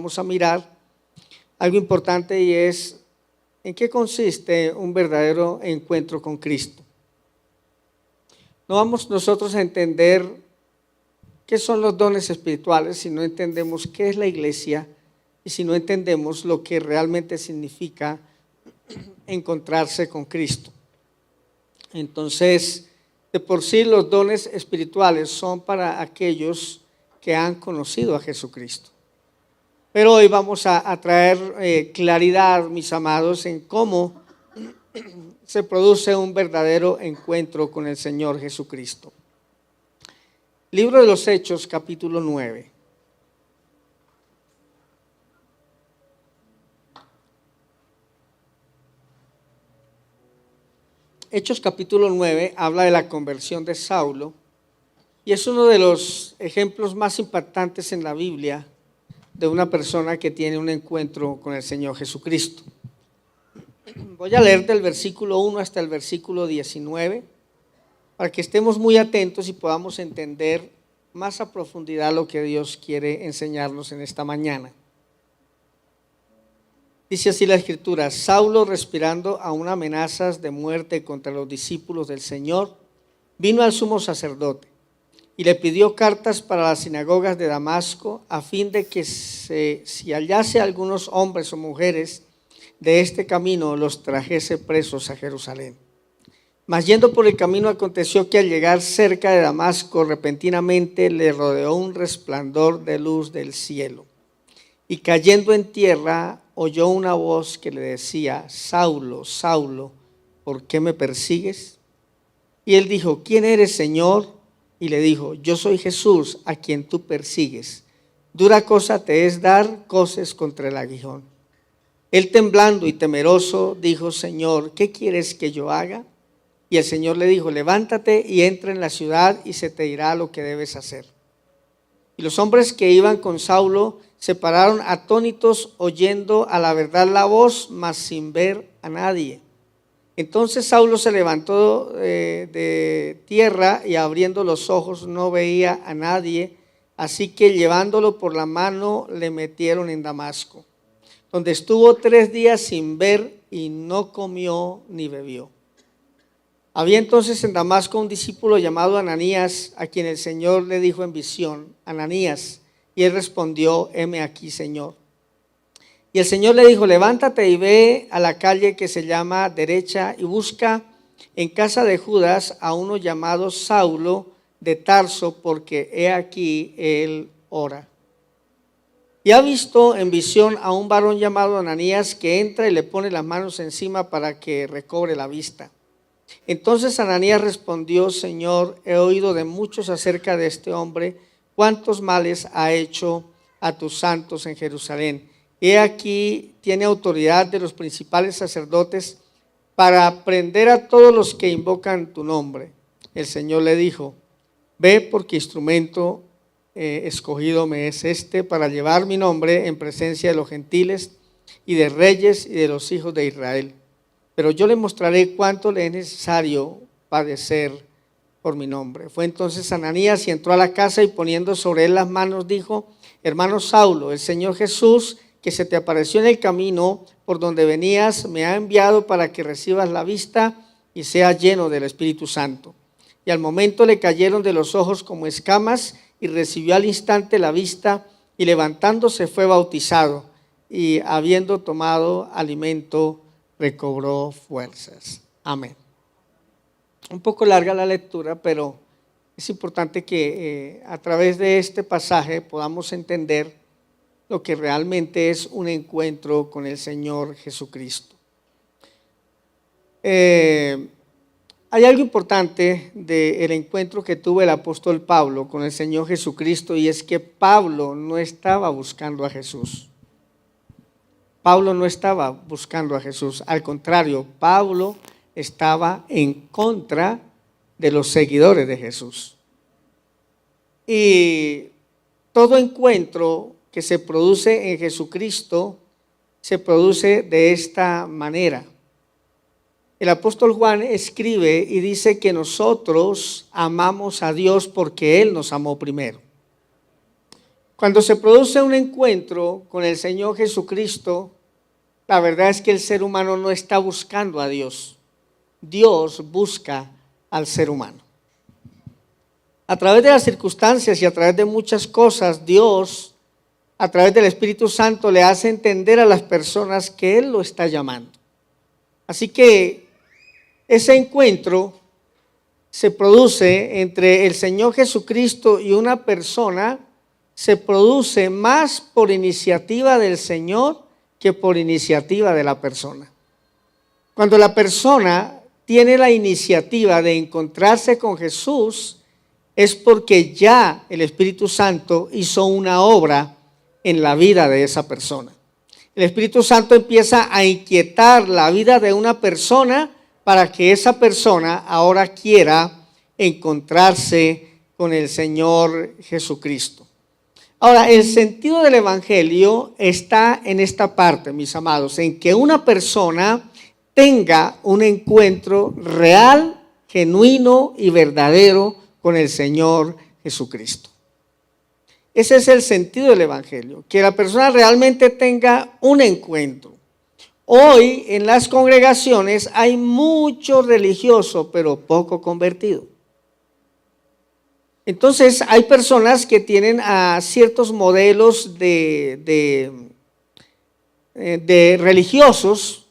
vamos a mirar algo importante, y es en qué consiste un verdadero encuentro con Cristo. No vamos nosotros a entender qué son los dones espirituales si no entendemos qué es la iglesia y si no entendemos lo que realmente significa encontrarse con Cristo. Entonces, de por sí los dones espirituales son para aquellos que han conocido a Jesucristo. Pero hoy vamos a traer claridad, mis amados, en cómo se produce un verdadero encuentro con el Señor Jesucristo. Libro de los Hechos, capítulo 9. Hechos capítulo 9 habla de la conversión de Saulo y es uno de los ejemplos más impactantes en la Biblia de una persona que tiene un encuentro con el Señor Jesucristo. Voy a leer del versículo 1 hasta el versículo 19 para que estemos muy atentos y podamos entender más a profundidad lo que Dios quiere enseñarnos en esta mañana. Dice así la Escritura: Saulo, respirando aún amenazas de muerte contra los discípulos del Señor, vino al sumo sacerdote y le pidió cartas para las sinagogas de Damasco, a fin de que si hallase algunos hombres o mujeres de este camino, los trajese presos a Jerusalén. Mas yendo por el camino, aconteció que al llegar cerca de Damasco, repentinamente le rodeó un resplandor de luz del cielo. Y cayendo en tierra, oyó una voz que le decía: Saulo, Saulo, ¿por qué me persigues? Y él dijo: ¿Quién eres, Señor? Y le dijo: Yo soy Jesús, a quien tú persigues. Dura cosa te es dar coces contra el aguijón. Él, temblando y temeroso, dijo: Señor, ¿qué quieres que yo haga? Y el Señor le dijo: levántate y entra en la ciudad, y se te dirá lo que debes hacer. Y los hombres que iban con Saulo se pararon atónitos, oyendo a la verdad la voz, mas sin ver a nadie. Entonces Saulo se levantó de tierra, y abriendo los ojos no veía a nadie, así que llevándolo por la mano le metieron en Damasco, donde estuvo 3 días sin ver, y no comió ni bebió. Había entonces en Damasco un discípulo llamado Ananías, a quien el Señor le dijo en visión: Ananías. Y él respondió: heme aquí, Señor. Y el Señor le dijo: levántate y ve a la calle que se llama Derecha, y busca en casa de Judas a uno llamado Saulo de Tarso, porque he aquí él ora. Y ha visto en visión a un varón llamado Ananías, que entra y le pone las manos encima para que recobre la vista. Entonces Ananías respondió: Señor, he oído de muchos acerca de este hombre, cuántos males ha hecho a tus santos en Jerusalén. He aquí tiene autoridad de los principales sacerdotes para prender a todos los que invocan tu nombre. El Señor le dijo: ve, porque instrumento escogido me es este para llevar mi nombre en presencia de los gentiles y de reyes y de los hijos de Israel. Pero yo le mostraré cuánto le es necesario padecer por mi nombre. Fue entonces Ananías y entró a la casa, y poniendo sobre él las manos dijo: hermano Saulo, el Señor Jesús, que se te apareció en el camino por donde venías, me ha enviado para que recibas la vista y seas lleno del Espíritu Santo. Y al momento le cayeron de los ojos como escamas, y recibió al instante la vista, y levantándose fue bautizado, y habiendo tomado alimento recobró fuerzas. Amén. Un poco larga la lectura, pero es importante que a través de este pasaje podamos entender lo que realmente es un encuentro con el Señor Jesucristo. Hay algo importante del encuentro que tuvo el apóstol Pablo con el Señor Jesucristo, y es que Pablo no estaba buscando a Jesús. Pablo no estaba buscando a Jesús, al contrario, Pablo estaba en contra de los seguidores de Jesús. Y todo encuentro que se produce en Jesucristo se produce de esta manera. El apóstol Juan escribe y dice que nosotros amamos a Dios porque Él nos amó primero. Cuando se produce un encuentro con el Señor Jesucristo, la verdad es que el ser humano no está buscando a Dios. Dios busca al ser humano. A través de las circunstancias y a través de muchas cosas, Dios, a través del Espíritu Santo, le hace entender a las personas que Él lo está llamando. Así que ese encuentro se produce entre el Señor Jesucristo y una persona, se produce más por iniciativa del Señor que por iniciativa de la persona. Cuando la persona tiene la iniciativa de encontrarse con Jesús, es porque ya el Espíritu Santo hizo una obra en la vida de esa persona. El Espíritu Santo empieza a inquietar la vida de una persona para que esa persona ahora quiera encontrarse con el Señor Jesucristo. Ahora, el sentido del Evangelio está en esta parte, mis amados, en que una persona tenga un encuentro real, genuino y verdadero con el Señor Jesucristo. Ese es el sentido del Evangelio, que la persona realmente tenga un encuentro. Hoy en las congregaciones hay mucho religioso, pero poco convertido. Entonces hay personas que tienen ciertos modelos de religiosos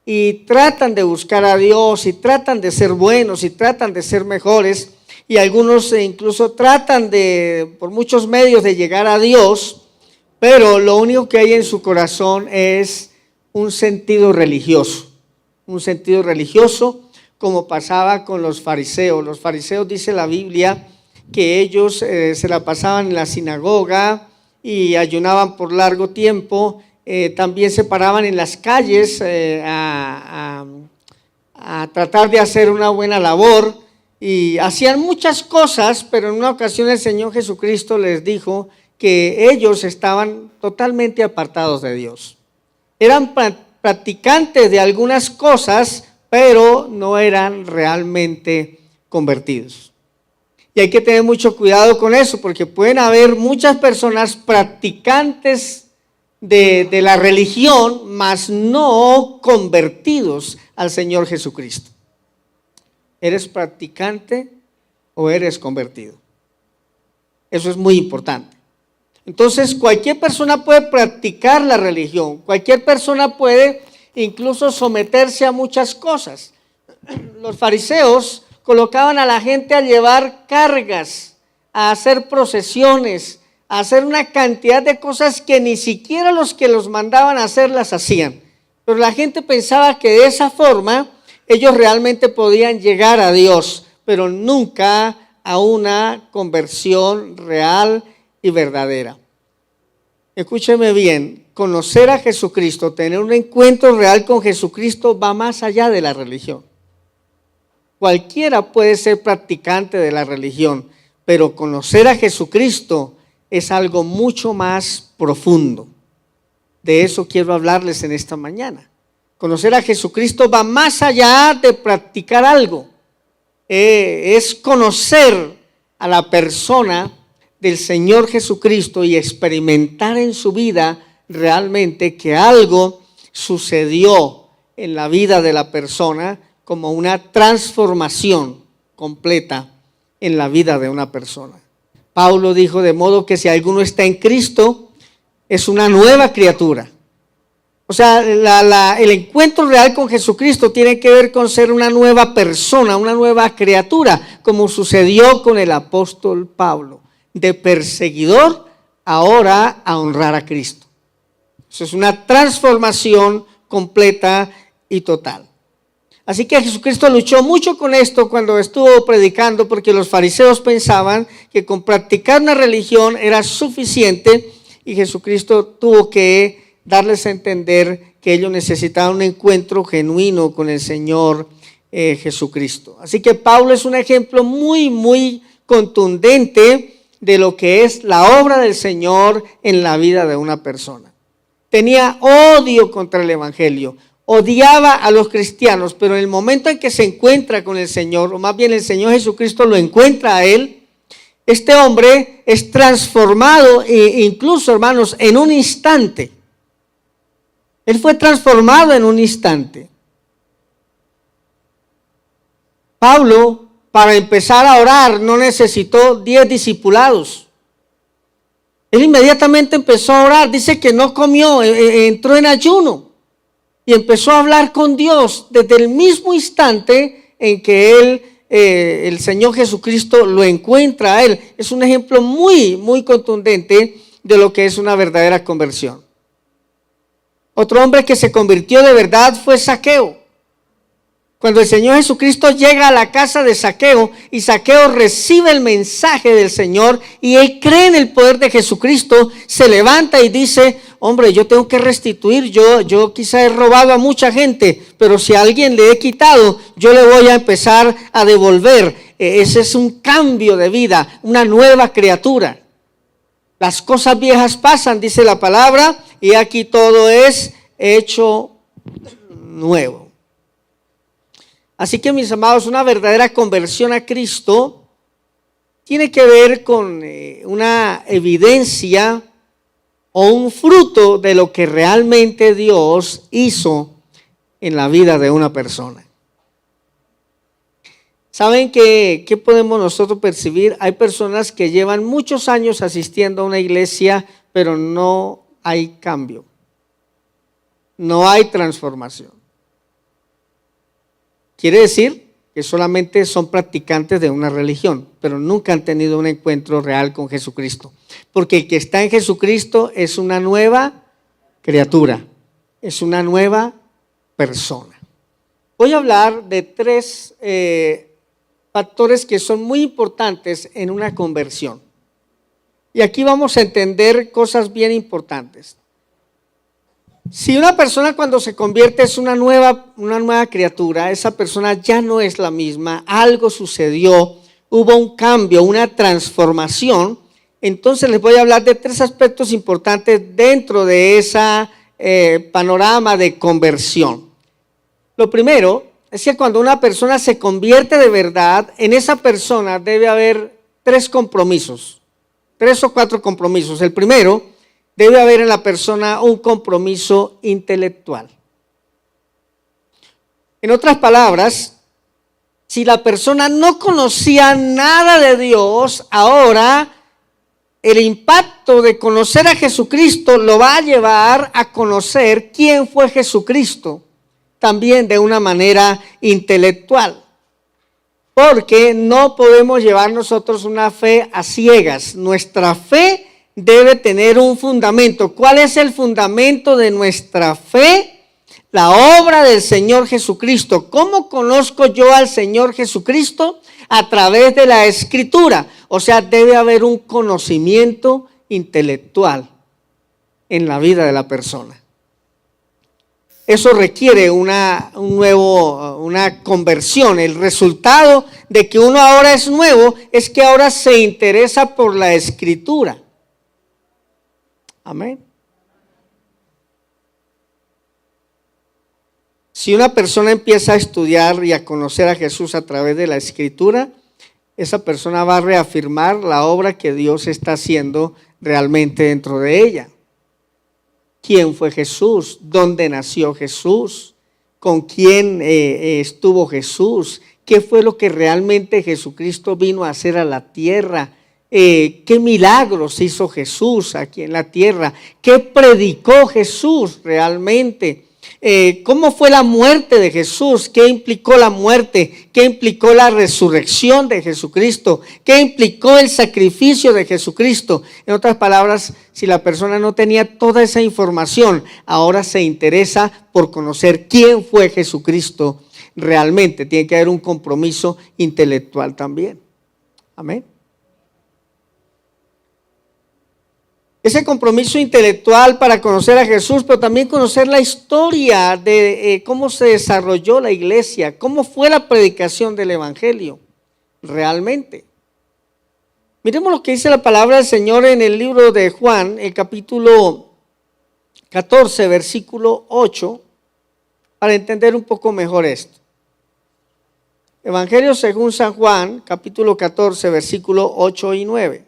y tratan de buscar a Dios y tratan de ser buenos y tratan de ser mejores, y algunos incluso tratan por muchos medios de llegar a Dios, pero lo único que hay en su corazón es un sentido religioso como pasaba con los fariseos. Los fariseos, dice la Biblia, que ellos se la pasaban en la sinagoga y ayunaban por largo tiempo, también se paraban en las calles a tratar de hacer una buena labor y hacían muchas cosas, pero en una ocasión el Señor Jesucristo les dijo que ellos estaban totalmente apartados de Dios. Eran practicantes de algunas cosas, pero no eran realmente convertidos. Y hay que tener mucho cuidado con eso, porque pueden haber muchas personas practicantes de la religión, mas no convertidos al Señor Jesucristo. ¿Eres practicante o eres convertido? Eso es muy importante. Entonces, cualquier persona puede practicar la religión, cualquier persona puede incluso someterse a muchas cosas. Los fariseos colocaban a la gente a llevar cargas, a hacer procesiones, a hacer una cantidad de cosas que ni siquiera los que los mandaban a hacer las hacían. Pero la gente pensaba que de esa forma ellos realmente podían llegar a Dios, pero nunca a una conversión real y verdadera. Escúcheme bien, conocer a Jesucristo, tener un encuentro real con Jesucristo va más allá de la religión. Cualquiera puede ser practicante de la religión, pero conocer a Jesucristo es algo mucho más profundo. De eso quiero hablarles en esta mañana. Conocer a Jesucristo va más allá de practicar algo. Es conocer a la persona del Señor Jesucristo y experimentar en su vida realmente que algo sucedió en la vida de la persona, como una transformación completa en la vida de una persona. Pablo dijo: de modo que si alguno está en Cristo, es una nueva criatura. O sea, el encuentro real con Jesucristo tiene que ver con ser una nueva persona, una nueva criatura, como sucedió con el apóstol Pablo, de perseguidor ahora a honrar a Cristo. Eso es una transformación completa y total. Así que Jesucristo luchó mucho con esto cuando estuvo predicando, porque los fariseos pensaban que con practicar una religión era suficiente, y Jesucristo tuvo que darles a entender que ellos necesitaban un encuentro genuino con el Señor Jesucristo. Así que Pablo es un ejemplo muy, muy contundente de lo que es la obra del Señor en la vida de una persona. Tenía odio contra el Evangelio, odiaba a los cristianos, pero en el momento en que se encuentra con el Señor, o más bien el Señor Jesucristo lo encuentra a él, Este hombre es transformado, incluso, hermanos, en un instante. Él fue transformado en un instante. Pablo, para empezar a orar, no necesitó 10 discipulados. Él inmediatamente empezó a orar. Dice que no comió, entró en ayuno y empezó a hablar con Dios desde el mismo instante en que él, el Señor Jesucristo, lo encuentra a él. Es un ejemplo muy, muy contundente de lo que es una verdadera conversión. Otro hombre que se convirtió de verdad fue Zaqueo. Cuando el Señor Jesucristo llega a la casa de Zaqueo y Zaqueo recibe el mensaje del Señor y él cree en el poder de Jesucristo, se levanta y dice: hombre, yo tengo que restituir, yo quizá he robado a mucha gente, pero si a alguien le he quitado, yo le voy a empezar a devolver. Ese es un cambio de vida, una nueva criatura. Las cosas viejas pasan, dice la palabra, y aquí todo es hecho nuevo. Así que, mis amados, una verdadera conversión a Cristo tiene que ver con una evidencia o un fruto de lo que realmente Dios hizo en la vida de una persona. ¿Saben qué podemos nosotros percibir? Hay personas que llevan muchos años asistiendo a una iglesia, pero no hay cambio, no hay transformación. Quiere decir que solamente son practicantes de una religión, pero nunca han tenido un encuentro real con Jesucristo. Porque el que está en Jesucristo es una nueva criatura, es una nueva persona. Voy a hablar de 3 factores que son muy importantes en una conversión. Y aquí vamos a entender cosas bien importantes. Si una persona cuando se convierte es una nueva criatura, esa persona ya no es la misma, algo sucedió, hubo un cambio, una transformación, entonces les voy a hablar de 3 aspectos importantes dentro de ese panorama de conversión. Lo primero es que cuando una persona se convierte de verdad, en esa persona debe haber 3 compromisos, 3 o 4 compromisos. El primero, debe haber en la persona un compromiso intelectual. En otras palabras, si la persona no conocía nada de Dios, ahora el impacto de conocer a Jesucristo lo va a llevar a conocer quién fue Jesucristo, también de una manera intelectual. Porque no podemos llevar nosotros una fe a ciegas. Nuestra fe debe tener un fundamento. ¿Cuál es el fundamento de nuestra fe? La obra del Señor Jesucristo. ¿Cómo conozco yo al Señor Jesucristo? A través de la Escritura. O sea, debe haber un conocimiento intelectual en la vida de la persona. Eso requiere una conversión. El resultado de que uno ahora es nuevo es que ahora se interesa por la Escritura. Amén. Si una persona empieza a estudiar y a conocer a Jesús a través de la Escritura, esa persona va a reafirmar la obra que Dios está haciendo realmente dentro de ella. ¿Quién fue Jesús? ¿Dónde nació Jesús? ¿Con quién estuvo Jesús? ¿Qué fue lo que realmente Jesucristo vino a hacer a la tierra? ¿Qué milagros hizo Jesús aquí en la tierra? ¿Qué predicó Jesús realmente? ¿Cómo fue la muerte de Jesús? ¿Qué implicó la muerte? ¿Qué implicó la resurrección de Jesucristo? ¿Qué implicó el sacrificio de Jesucristo? En otras palabras, si la persona no tenía toda esa información, ahora se interesa por conocer quién fue Jesucristo realmente. Tiene que haber un compromiso intelectual también. Amén. Ese compromiso intelectual para conocer a Jesús, pero también conocer la historia de cómo se desarrolló la iglesia, cómo fue la predicación del evangelio realmente. Miremos lo que dice la palabra del Señor en el libro de Juan, el capítulo 14, versículo 8, para entender un poco mejor esto. Evangelio según San Juan, capítulo 14, versículo 8 y 9.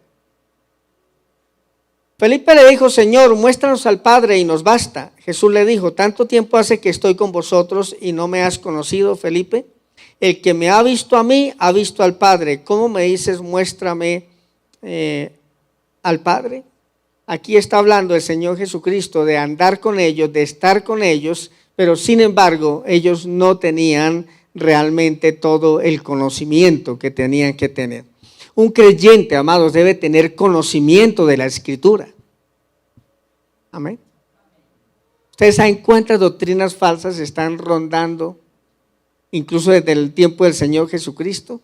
Felipe le dijo: Señor, muéstranos al Padre y nos basta. Jesús le dijo: ¿tanto tiempo hace que estoy con vosotros y no me has conocido, Felipe? El que me ha visto a mí, ha visto al Padre. ¿Cómo me dices, muéstrame al Padre? Aquí está hablando el Señor Jesucristo de andar con ellos, de estar con ellos, pero sin embargo ellos no tenían realmente todo el conocimiento que tenían que tener. Un creyente, amados, debe tener conocimiento de la Escritura. Amén. Ustedes saben cuántas doctrinas falsas están rondando, incluso desde el tiempo del Señor Jesucristo.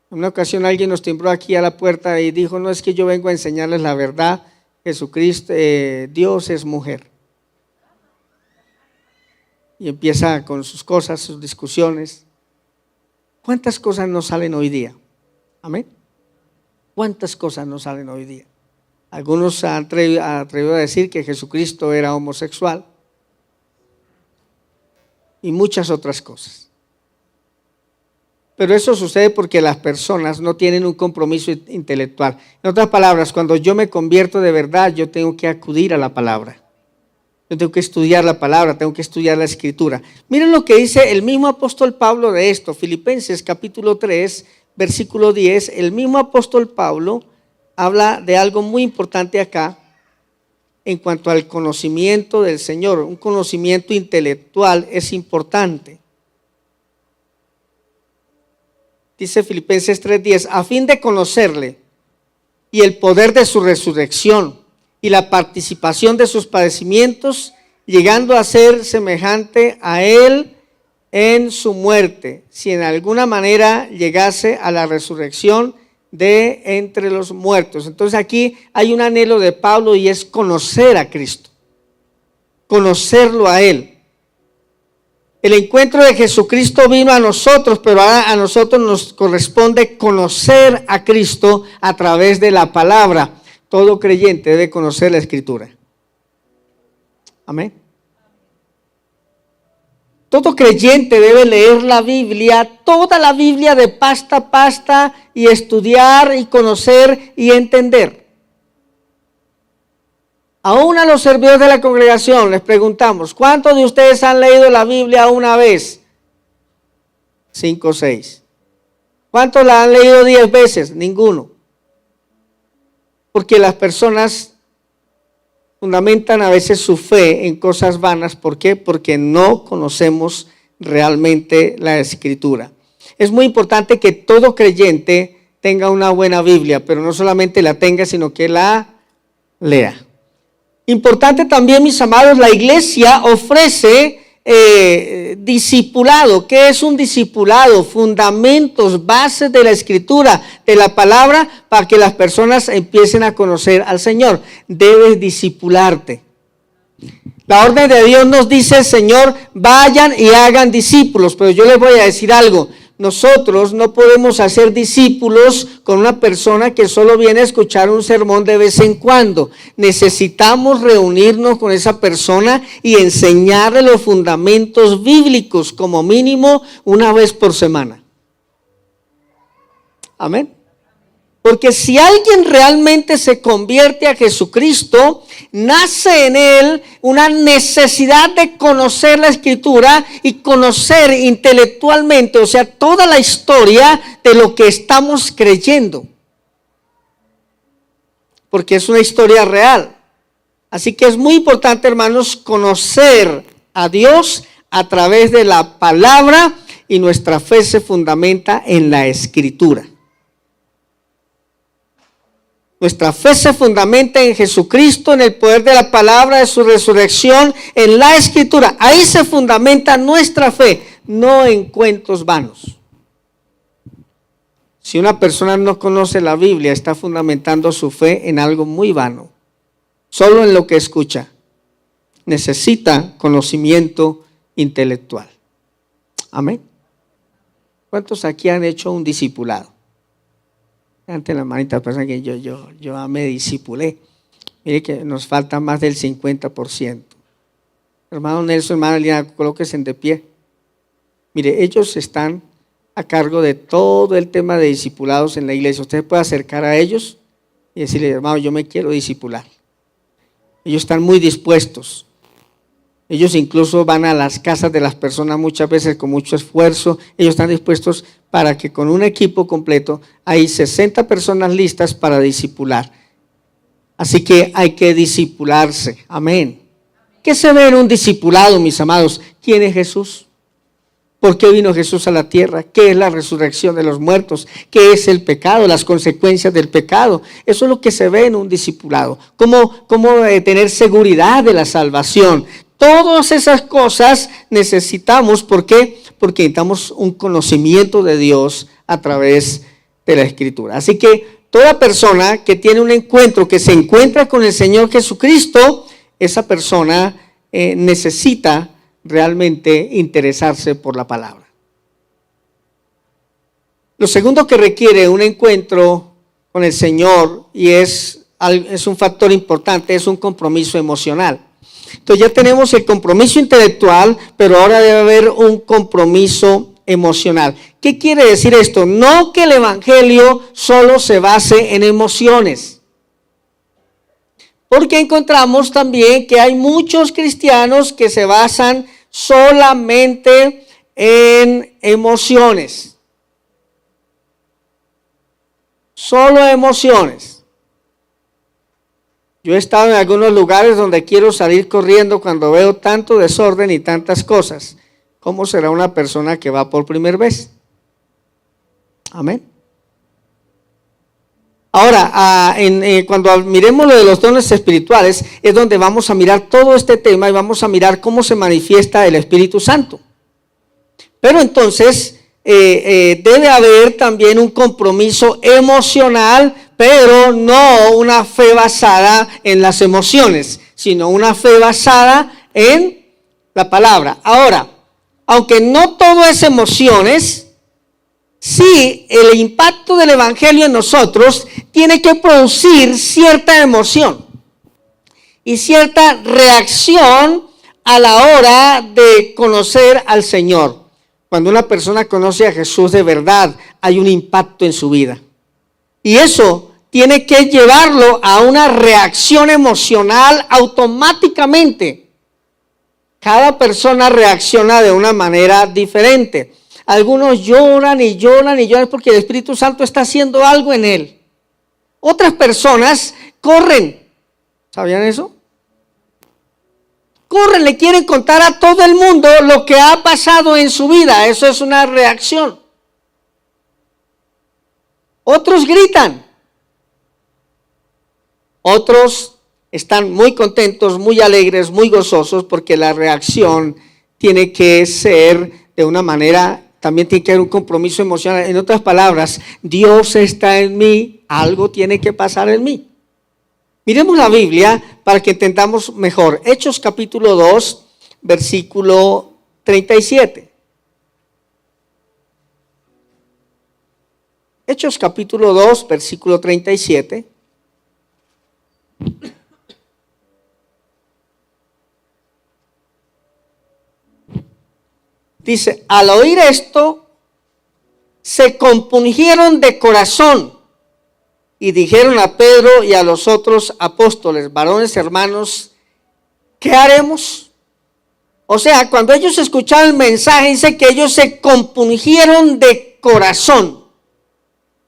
En una ocasión alguien nos timbró aquí a la puerta y dijo: no, es que yo vengo a enseñarles la verdad, Jesucristo, Dios es mujer. Y empieza con sus cosas, sus discusiones. ¿Cuántas cosas no salen hoy día? Amén. ¿Cuántas cosas no salen hoy día? Algunos se han atrevido a decir que Jesucristo era homosexual y muchas otras cosas. Pero eso sucede porque las personas no tienen un compromiso intelectual. En otras palabras, cuando yo me convierto de verdad, yo tengo que acudir a la palabra. Yo tengo que estudiar la palabra, tengo que estudiar la Escritura. Miren lo que dice el mismo apóstol Pablo de esto, Filipenses capítulo 3, versículo 10. El mismo apóstol Pablo habla de algo muy importante acá en cuanto al conocimiento del Señor. Un conocimiento intelectual es importante. Dice Filipenses 3:10, a fin de conocerle y el poder de su resurrección y la participación de sus padecimientos, llegando a ser semejante a él en su muerte, si en alguna manera llegase a la resurrección de entre los muertos. Entonces aquí hay un anhelo de Pablo y es conocer a Cristo, conocerlo a él. El encuentro de Jesucristo vino a nosotros, pero ahora a nosotros nos corresponde conocer a Cristo a través de la palabra. Todo creyente debe conocer la Escritura. Amén. Todo creyente debe leer la Biblia, toda la Biblia de pasta a pasta, y estudiar y conocer y entender. Aún a los servidores de la congregación les preguntamos: ¿cuántos de ustedes han leído la Biblia una vez? 5 o 6. ¿Cuántos la han leído 10 veces? Ninguno. Porque las personas fundamentan a veces su fe en cosas vanas. ¿Por qué? Porque no conocemos realmente la Escritura. Es muy importante que todo creyente tenga una buena Biblia, pero no solamente la tenga, sino que la lea. Importante también, mis amados, la iglesia ofrece discipulado. ¿Qué es un discipulado? Fundamentos, bases de la Escritura, de la palabra, para que las personas empiecen a conocer al Señor. Debes discipularte. La orden de Dios nos dice: Señor, vayan y hagan discípulos. Pero yo les voy a decir algo: nosotros no podemos hacer discípulos con una persona que solo viene a escuchar un sermón de vez en cuando. Necesitamos reunirnos con esa persona y enseñarle los fundamentos bíblicos, como mínimo una vez por semana. Amén. Porque si alguien realmente se convierte a Jesucristo, nace en él una necesidad de conocer la Escritura y conocer intelectualmente, o sea, toda la historia de lo que estamos creyendo. Porque es una historia real. Así que es muy importante, hermanos, conocer a Dios a través de la palabra, y nuestra fe se fundamenta en la Escritura. Nuestra fe se fundamenta en Jesucristo, en el poder de la palabra, de su resurrección, en la Escritura. Ahí se fundamenta nuestra fe, no en cuentos vanos. Si una persona no conoce la Biblia, está fundamentando su fe en algo muy vano, solo en lo que escucha. Necesita conocimiento intelectual. Amén. ¿Cuántos aquí han hecho un discipulado? Ante la manita, persona que yo me discipulé. Mire que nos falta más del 50%. Hermano Nelson, hermana Lina, colóquense de pie. Mire, ellos están a cargo de todo el tema de discipulados en la iglesia. Usted puede acercar a ellos y decirle, hermano, yo me quiero discipular. Ellos están muy dispuestos. Ellos incluso van a las casas de las personas muchas veces con mucho esfuerzo. Ellos están dispuestos para que con un equipo completo hay 60 personas listas para discipular. Así que hay que discipularse. Amén. ¿Qué se ve en un discipulado, mis amados? ¿Quién es Jesús? ¿Por qué vino Jesús a la tierra? ¿Qué es la resurrección de los muertos? ¿Qué es el pecado? Las consecuencias del pecado. Eso es lo que se ve en un discipulado. ¿Cómo tener seguridad de la salvación? Todas esas cosas necesitamos. ¿Por qué? Porque necesitamos un conocimiento de Dios a través de la Escritura. Así que toda persona que tiene un encuentro, que se encuentra con el Señor Jesucristo, esa persona necesita realmente interesarse por la palabra. Lo segundo que requiere un encuentro con el Señor, y es un factor importante, es un compromiso emocional. Entonces ya tenemos el compromiso intelectual, pero ahora debe haber un compromiso emocional. ¿Qué quiere decir esto? No que el evangelio solo se base en emociones. Porque encontramos también que hay muchos cristianos que se basan solamente en emociones. Solo emociones. Yo he estado en algunos lugares donde quiero salir corriendo cuando veo tanto desorden y tantas cosas. ¿Cómo será una persona que va por primera vez? Amén. Ahora, cuando miremos lo de los dones espirituales, es donde vamos a mirar todo este tema y vamos a mirar cómo se manifiesta el Espíritu Santo. Pero entonces, debe haber también un compromiso emocional, pero no una fe basada en las emociones, sino una fe basada en la palabra. Ahora, aunque no todo es emociones, sí, el impacto del evangelio en nosotros tiene que producir cierta emoción y cierta reacción a la hora de conocer al Señor. Cuando una persona conoce a Jesús de verdad, hay un impacto en su vida. Y eso tiene que llevarlo a una reacción emocional automáticamente. Cada persona reacciona de una manera diferente. Algunos lloran y lloran y lloran porque el Espíritu Santo está haciendo algo en él. Otras personas corren. ¿Sabían eso? Corren, le quieren contar a todo el mundo lo que ha pasado en su vida. Eso es una reacción. Otros gritan. Otros están muy contentos, muy alegres, muy gozosos porque la reacción tiene que ser de una manera. También tiene que haber un compromiso emocional. En otras palabras, Dios está en mí, algo tiene que pasar en mí. Miremos la Biblia para que entendamos mejor. Hechos capítulo 2, versículo 37. Hechos capítulo 2, versículo 37. Dice, al oír esto, se compungieron de corazón y dijeron a Pedro y a los otros apóstoles, varones hermanos, ¿qué haremos? O sea, cuando ellos escucharon el mensaje, dice que ellos se compungieron de corazón.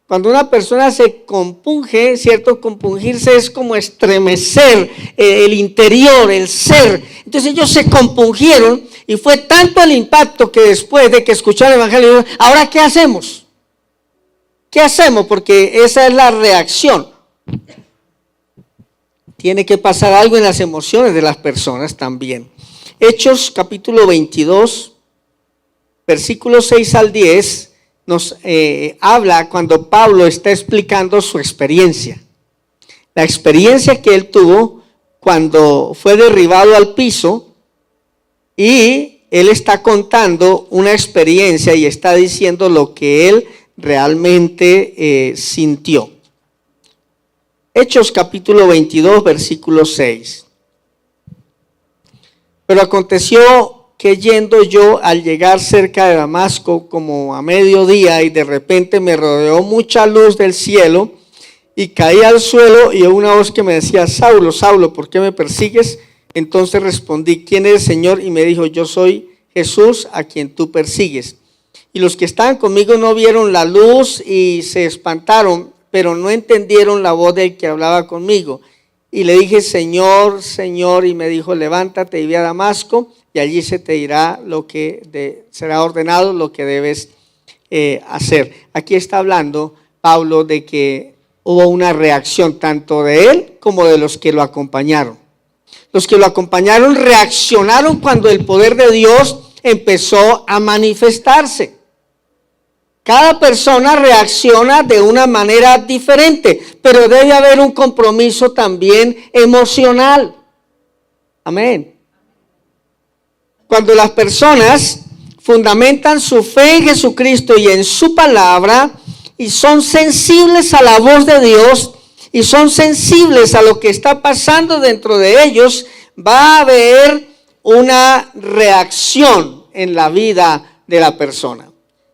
Cuando una persona se compunge, ¿cierto? Compungirse es como estremecer el interior, el ser. Entonces ellos se compungieron y fue tanto el impacto que después de que escucharon el evangelio, ¿ahora qué hacemos? ¿Qué hacemos? Porque esa es la reacción. Tiene que pasar algo en las emociones de las personas también. Hechos capítulo 22, versículos 6 al 10. Nos habla cuando Pablo está explicando su experiencia. La experiencia que él tuvo cuando fue derribado al piso, y él está contando una experiencia y está diciendo lo que él realmente sintió. Hechos capítulo 22, versículo 6. Pero aconteció que yendo yo al llegar cerca de Damasco como a mediodía, y de repente me rodeó mucha luz del cielo, y caí al suelo y una voz que me decía: Saulo, Saulo, ¿por qué me persigues? Entonces respondí: ¿quién eres, Señor? Y me dijo: yo soy Jesús, a quien tú persigues. Y los que estaban conmigo no vieron la luz y se espantaron, pero no entendieron la voz del que hablaba conmigo. Y le dije: Señor, Señor, y me dijo: levántate y ve a Damasco, y allí se te dirá será ordenado lo que debes hacer. Aquí está hablando Pablo de que hubo una reacción tanto de él como de los que lo acompañaron. Los que lo acompañaron reaccionaron cuando el poder de Dios empezó a manifestarse. Cada persona reacciona de una manera diferente, pero debe haber un compromiso también emocional. Amén. Cuando las personas fundamentan su fe en Jesucristo y en su palabra, y son sensibles a la voz de Dios, y son sensibles a lo que está pasando dentro de ellos, va a haber una reacción en la vida de la persona.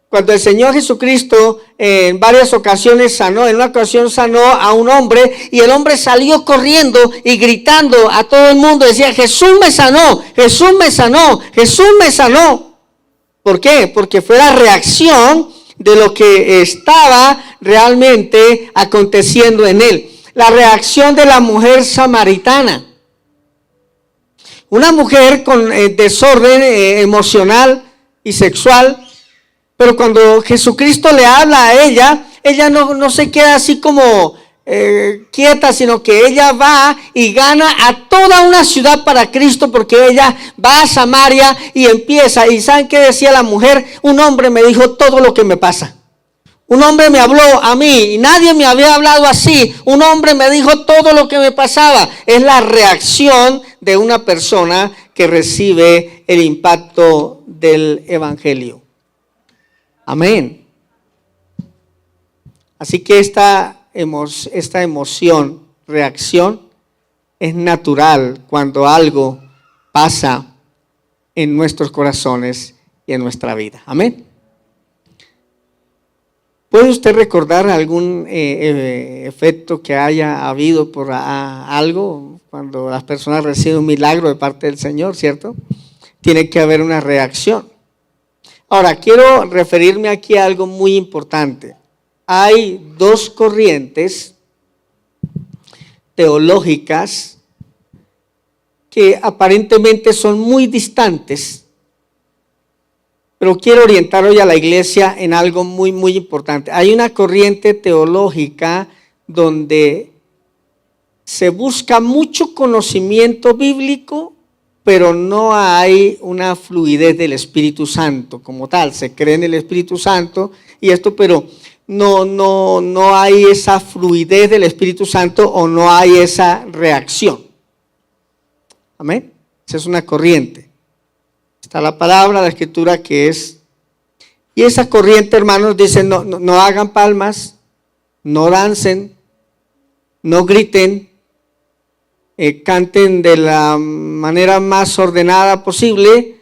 Cuando el Señor Jesucristo en varias ocasiones sanó, en una ocasión sanó a un hombre, y el hombre salió corriendo y gritando a todo el mundo, decía: Jesús me sanó, Jesús me sanó, Jesús me sanó. ¿Por qué? Porque fue la reacción de lo que estaba realmente aconteciendo en él. La reacción de la mujer samaritana. Una mujer con desorden emocional y sexual, pero cuando Jesucristo le habla a ella, ella no se queda así como quieta, sino que ella va y gana a toda una ciudad para Cristo, porque ella va a Samaria y empieza. ¿Y saben qué decía la mujer? Un hombre me dijo todo lo que me pasa. Un hombre me habló a mí y nadie me había hablado así. Un hombre me dijo todo lo que me pasaba. Es la reacción de una persona que recibe el impacto del evangelio. Amén. Así que esta emoción, reacción, es natural cuando algo pasa en nuestros corazones y en nuestra vida. Amén. ¿Puede usted recordar algún efecto que haya habido por algo cuando las personas reciben un milagro de parte del Señor, cierto? Tiene que haber una reacción. Ahora, quiero referirme aquí a algo muy importante. Hay dos corrientes teológicas que aparentemente son muy distantes, pero quiero orientar hoy a la iglesia en algo muy, muy importante. Hay una corriente teológica donde se busca mucho conocimiento bíblico, pero no hay una fluidez del Espíritu Santo como tal. Se cree en el Espíritu Santo y esto, pero no hay esa fluidez del Espíritu Santo, o no hay esa reacción. Amén. Esa es una corriente. Está la palabra, la escritura que es. Y esa corriente, hermanos, dice: no hagan palmas, no dancen, no griten, canten de la manera más ordenada posible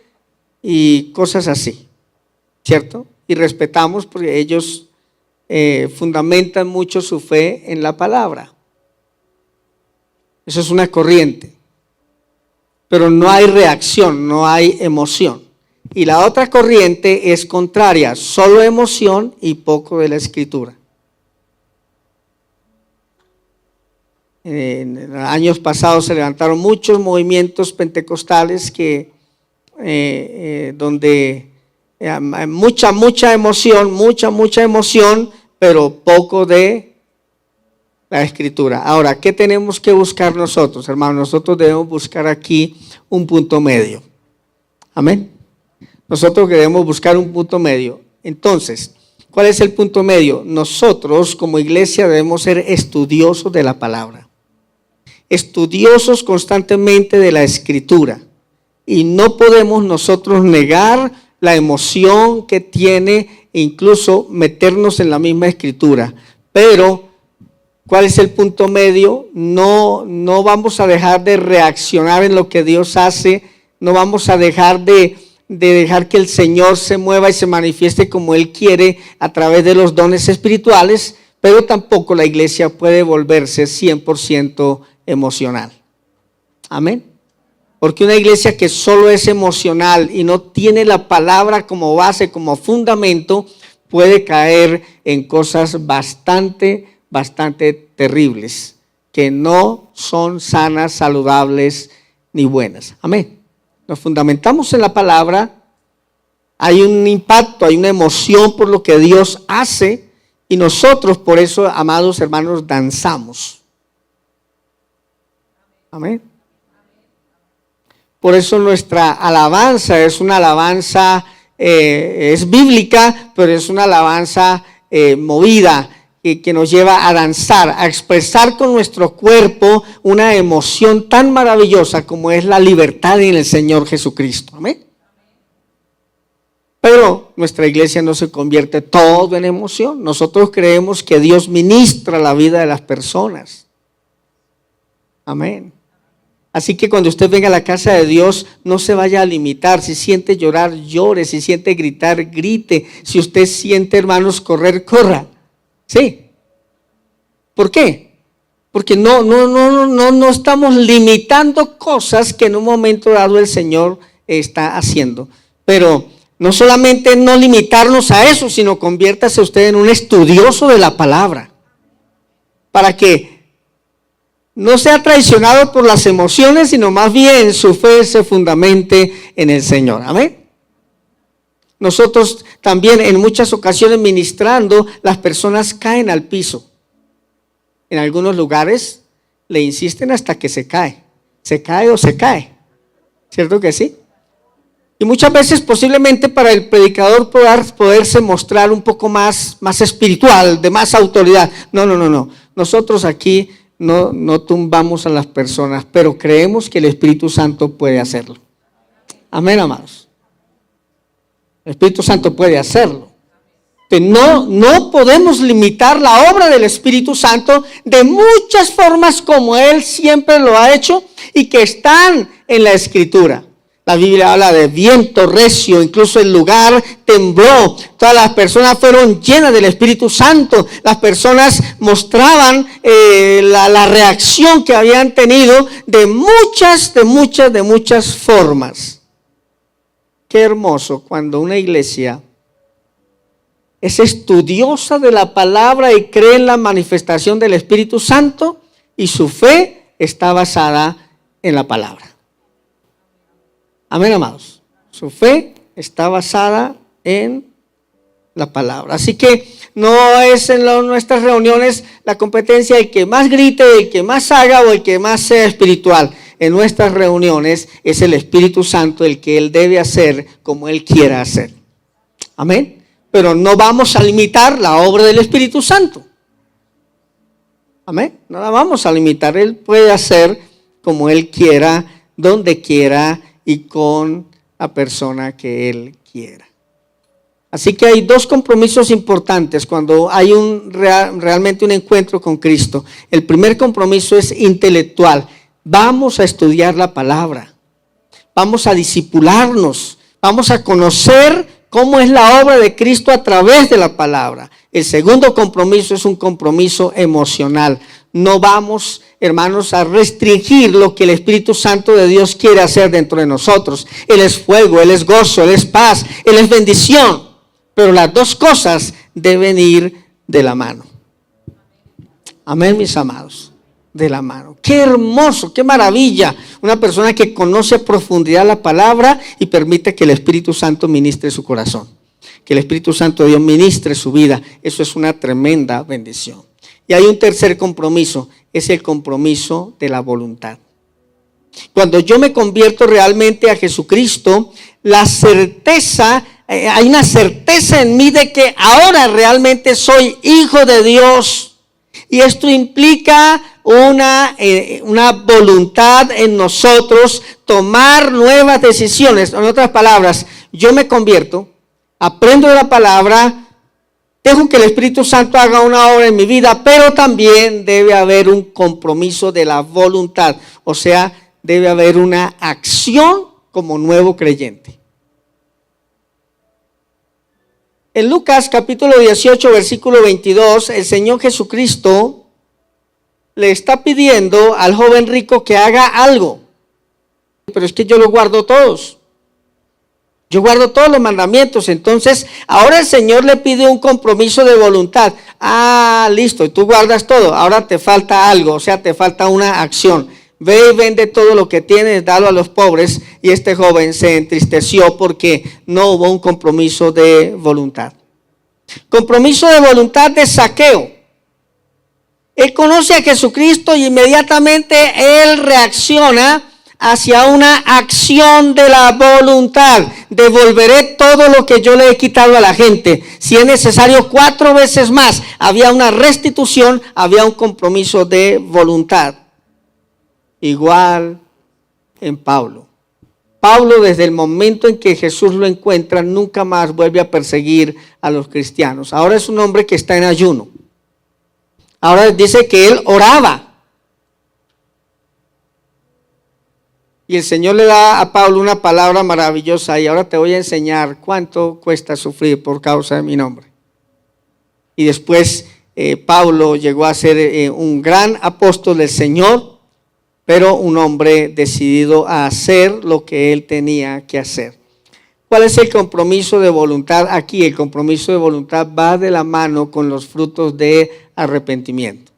y cosas así, ¿cierto? Y respetamos, porque ellos fundamentan mucho su fe en la palabra. Eso es una corriente. Pero no hay reacción, no hay emoción. Y la otra corriente es contraria: solo emoción y poco de la escritura. En años pasados se levantaron muchos movimientos pentecostales donde hay mucha emoción, pero poco de la escritura. Ahora, ¿qué tenemos que buscar nosotros, hermanos? Nosotros debemos buscar aquí un punto medio. Amén. Nosotros debemos buscar un punto medio. Entonces, ¿cuál es el punto medio? Nosotros como iglesia debemos ser estudiosos de la palabra. Estudiosos constantemente de la escritura. Y no podemos nosotros negar la emoción que tiene, e incluso meternos en la misma escritura. Pero ¿cuál es el punto medio? No vamos a dejar de reaccionar en lo que Dios hace no vamos a dejar de dejar que el Señor se mueva y se manifieste como Él quiere a través de los dones espirituales, pero tampoco la iglesia puede volverse 100% emocional. Amén. Porque una iglesia que solo es emocional y no tiene la palabra como base, como fundamento, puede caer en cosas bastante terribles, que no son sanas, saludables ni buenas. Amén. Nos fundamentamos en la palabra, hay un impacto, hay una emoción por lo que Dios hace y nosotros por eso, amados hermanos, danzamos. Amén. Por eso nuestra alabanza es una alabanza, es bíblica, pero es una alabanza movida, que nos lleva a danzar, a expresar con nuestro cuerpo una emoción tan maravillosa como es la libertad en el Señor Jesucristo. Amén. Pero nuestra iglesia no se convierte todo en emoción. Nosotros creemos que Dios ministra la vida de las personas. Amén. Así que cuando usted venga a la casa de Dios, no se vaya a limitar. Si siente llorar, llore. Si siente gritar, grite. Si usted siente, hermanos, correr, corra. Sí. ¿Por qué? Porque no estamos limitando cosas que en un momento dado el Señor está haciendo. Pero no solamente no limitarnos a eso, sino conviértase usted en un estudioso de la palabra. Para que no sea traicionado por las emociones, sino más bien su fe se fundamente en el Señor. Amén. Nosotros también en muchas ocasiones ministrando, las personas caen al piso. En algunos lugares le insisten hasta que se cae. Se cae o se cae. ¿Cierto que sí? Y muchas veces posiblemente para el predicador poderse mostrar un poco más espiritual, de más autoridad. No. Nosotros aquí no tumbamos a las personas, pero creemos que el Espíritu Santo puede hacerlo. Amén, amados. El Espíritu Santo puede hacerlo. No podemos limitar la obra del Espíritu Santo de muchas formas como Él siempre lo ha hecho y que están en la Escritura. La Biblia habla de viento recio, incluso el lugar tembló. Todas las personas fueron llenas del Espíritu Santo. Las personas mostraban la reacción que habían tenido de muchas formas. Qué hermoso cuando una iglesia es estudiosa de la palabra y cree en la manifestación del Espíritu Santo y su fe está basada en la palabra. Amén, amados. Su fe está basada en la palabra. Así que no es en nuestras reuniones la competencia el que más grite, el que más haga o el que más sea espiritual. En nuestras reuniones es el Espíritu Santo el que Él debe hacer como Él quiera hacer. Amén. Pero no vamos a limitar la obra del Espíritu Santo. Amén. No la vamos a limitar. Él puede hacer como Él quiera, donde quiera y con la persona que Él quiera. Así que hay dos compromisos importantes cuando hay realmente un encuentro con Cristo. El primer compromiso es intelectual. Vamos a estudiar la palabra. Vamos a discipularnos. Vamos a conocer cómo es la obra de Cristo a través de la palabra. El segundo compromiso es un compromiso emocional. No vamos, hermanos, a restringir lo que el Espíritu Santo de Dios quiere hacer dentro de nosotros. Él es fuego, Él es gozo, Él es paz, Él es bendición. Pero las dos cosas deben ir de la mano. Amén, mis amados. De la mano. Qué hermoso, qué maravilla. Una persona que conoce a profundidad la palabra y permite que el Espíritu Santo ministre su corazón. Que el Espíritu Santo de Dios ministre su vida. Eso es una tremenda bendición. Y hay un tercer compromiso. Es el compromiso de la voluntad. Cuando yo me convierto realmente a Jesucristo, hay una certeza en mí de que ahora realmente soy hijo de Dios. Y esto implica una voluntad en nosotros, tomar nuevas decisiones. En otras palabras, yo me convierto, aprendo de la palabra, dejo que el Espíritu Santo haga una obra en mi vida, pero también debe haber un compromiso de la voluntad. O sea, debe haber una acción como nuevo creyente. En Lucas capítulo 18, versículo 22, el Señor Jesucristo le está pidiendo al joven rico que haga algo. Pero es que yo los guardo todos. Yo guardo todos los mandamientos. Entonces, ahora el Señor le pide un compromiso de voluntad. Listo, tú guardas todo. Ahora te falta algo, o sea, te falta una acción. Ve y vende todo lo que tienes, dalo a los pobres. Y este joven se entristeció porque no hubo un compromiso de voluntad. Compromiso de voluntad de Zaqueo. Él conoce a Jesucristo y inmediatamente él reacciona hacia una acción de la voluntad. Devolveré todo lo que yo le he quitado a la gente. Si es necesario 4 veces más. Había una restitución, había un compromiso de voluntad. Igual en Pablo. Pablo, desde el momento en que Jesús lo encuentra, nunca más vuelve a perseguir a los cristianos. Ahora es un hombre que está en ayuno. Ahora dice que él oraba. Y el Señor le da a Pablo una palabra maravillosa. Y ahora te voy a enseñar cuánto cuesta sufrir por causa de mi nombre. Y después Pablo llegó a ser un gran apóstol del Señor, pero un hombre decidido a hacer lo que él tenía que hacer. ¿Cuál es el compromiso de voluntad aquí? El compromiso de voluntad va de la mano con los frutos de arrepentimiento.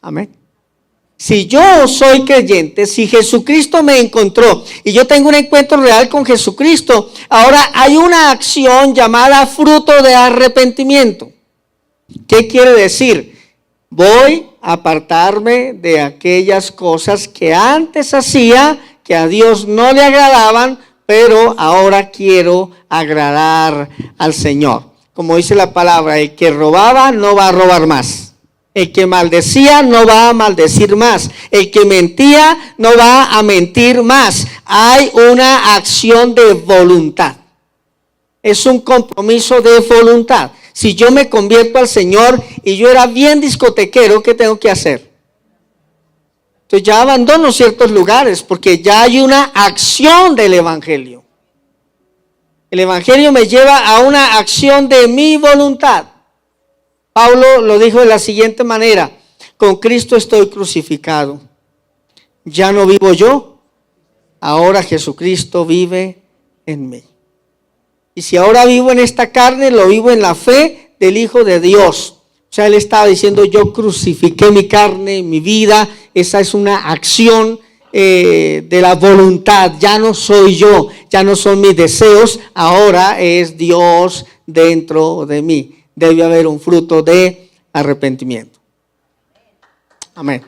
Amén. Si yo soy creyente, si Jesucristo me encontró y yo tengo un encuentro real con Jesucristo, ahora hay una acción llamada fruto de arrepentimiento. ¿Qué quiere decir? Voy a apartarme de aquellas cosas que antes hacía, que a Dios no le agradaban, pero ahora quiero agradar al Señor. Como dice la palabra, el que robaba no va a robar más. El que maldecía no va a maldecir más. El que mentía no va a mentir más. Hay una acción de voluntad. Es un compromiso de voluntad. Si yo me convierto al Señor y yo era bien discotequero, ¿qué tengo que hacer? Entonces ya abandono ciertos lugares porque ya hay una acción del Evangelio. El Evangelio me lleva a una acción de mi voluntad. Pablo lo dijo de la siguiente manera: con Cristo estoy crucificado. Ya no vivo yo, ahora Jesucristo vive en mí. Y si ahora vivo en esta carne, lo vivo en la fe del Hijo de Dios. O sea, él estaba diciendo: yo crucifiqué mi carne, mi vida. Esa es una acción de la voluntad. Ya no soy yo, ya no son mis deseos, ahora es Dios dentro de mí. Debe haber un fruto de arrepentimiento. Amén.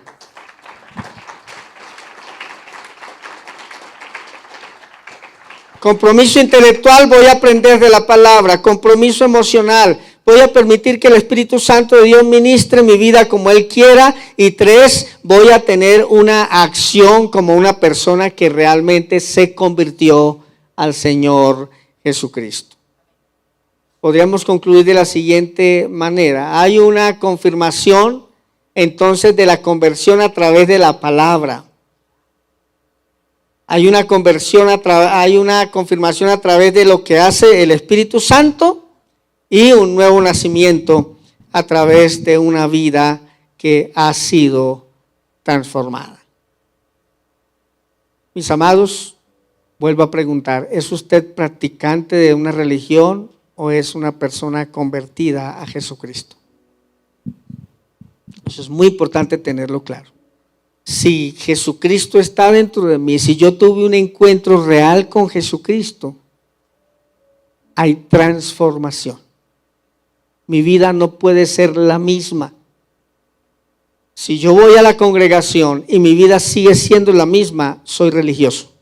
Compromiso intelectual, voy a aprender de la palabra. Compromiso emocional, voy a permitir que el Espíritu Santo de Dios ministre mi vida como Él quiera. Y 3, voy a tener una acción como una persona que realmente se convirtió al Señor Jesucristo. Podríamos concluir de la siguiente manera: hay una confirmación entonces de la conversión a través de la palabra. Hay una confirmación a través de lo que hace el Espíritu Santo y un nuevo nacimiento a través de una vida que ha sido transformada. Mis amados, vuelvo a preguntar: ¿es usted practicante de una religión o es una persona convertida a Jesucristo? Eso es muy importante tenerlo claro. Si Jesucristo está dentro de mí, si yo tuve un encuentro real con Jesucristo, hay transformación. Mi vida no puede ser la misma. Si yo voy a la congregación y mi vida sigue siendo la misma, soy religioso.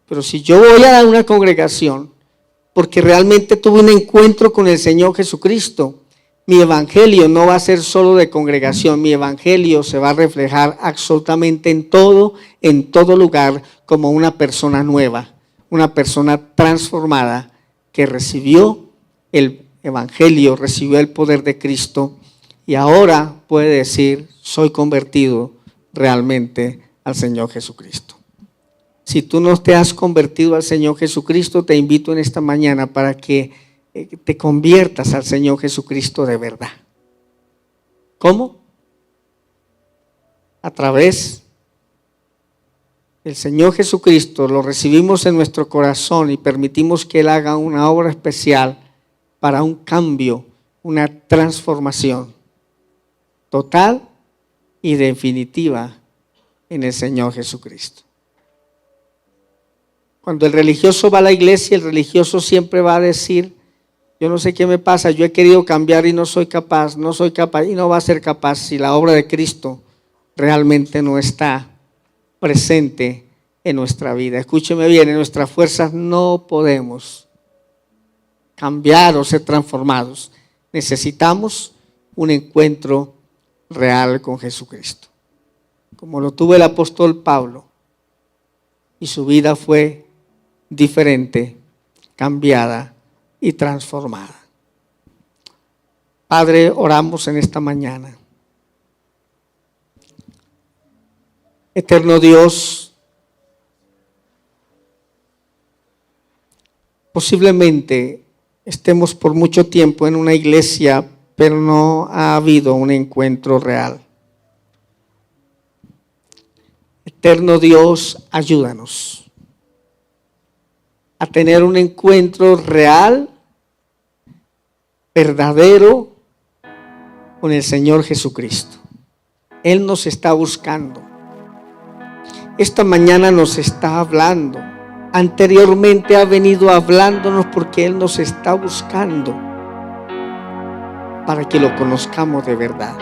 Pero si yo voy a una congregación porque realmente tuve un encuentro con el Señor Jesucristo, mi evangelio no va a ser solo de congregación, mi evangelio se va a reflejar absolutamente en todo lugar, como una persona nueva, una persona transformada que recibió el evangelio, recibió el poder de Cristo y ahora puede decir: soy convertido realmente al Señor Jesucristo. Si tú no te has convertido al Señor Jesucristo, te invito en esta mañana para que te conviertas al Señor Jesucristo de verdad. ¿Cómo? A través del Señor Jesucristo lo recibimos en nuestro corazón y permitimos que Él haga una obra especial para un cambio, una transformación total y definitiva en el Señor Jesucristo. Cuando el religioso va a la iglesia, el religioso siempre va a decir: yo no sé qué me pasa, yo he querido cambiar y no soy capaz y no va a ser capaz si la obra de Cristo realmente no está presente en nuestra vida. Escúcheme bien, en nuestras fuerzas no podemos cambiar o ser transformados. Necesitamos un encuentro real con Jesucristo, como lo tuvo el apóstol Pablo, y su vida fue diferente, cambiada y transformada. Padre, oramos en esta mañana. Eterno Dios, posiblemente estemos por mucho tiempo en una iglesia, pero no ha habido un encuentro real. Eterno Dios, ayúdanos a tener un encuentro real, verdadero, con el Señor Jesucristo. Él nos está buscando. Esta mañana nos está hablando. Anteriormente ha venido hablándonos porque Él nos está buscando para que lo conozcamos de verdad.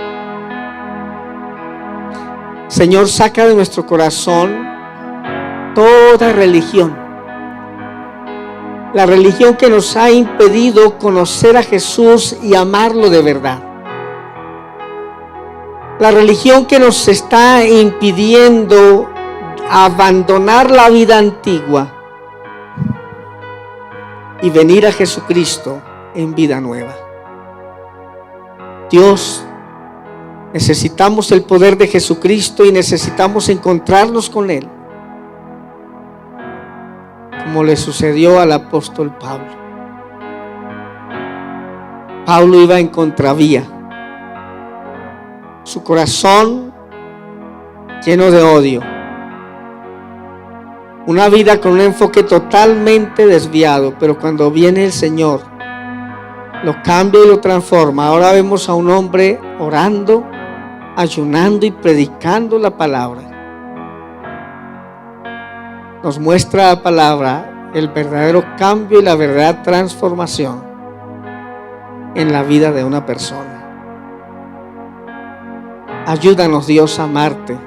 Señor, saca de nuestro corazón toda religión. La religión que nos ha impedido conocer a Jesús y amarlo de verdad. La religión que nos está impidiendo abandonar la vida antigua y venir a Jesucristo en vida nueva. Dios, necesitamos el poder de Jesucristo y necesitamos encontrarnos con Él, como le sucedió al apóstol Pablo. Pablo iba en contravía, su corazón lleno de odio, una vida con un enfoque totalmente desviado, pero cuando viene el Señor, lo cambia y lo transforma. Ahora vemos a un hombre orando, ayunando y predicando la palabra. Nos muestra la palabra el verdadero cambio y la verdadera transformación en la vida de una persona. Ayúdanos, Dios, a amarte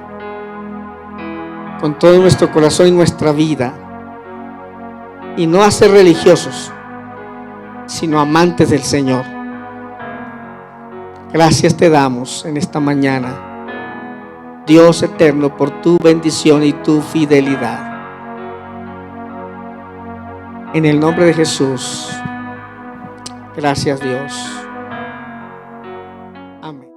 con todo nuestro corazón y nuestra vida, y no a ser religiosos, sino amantes del Señor. Gracias te damos en esta mañana, Dios eterno, por tu bendición y tu fidelidad. En el nombre de Jesús, gracias Dios. Amén.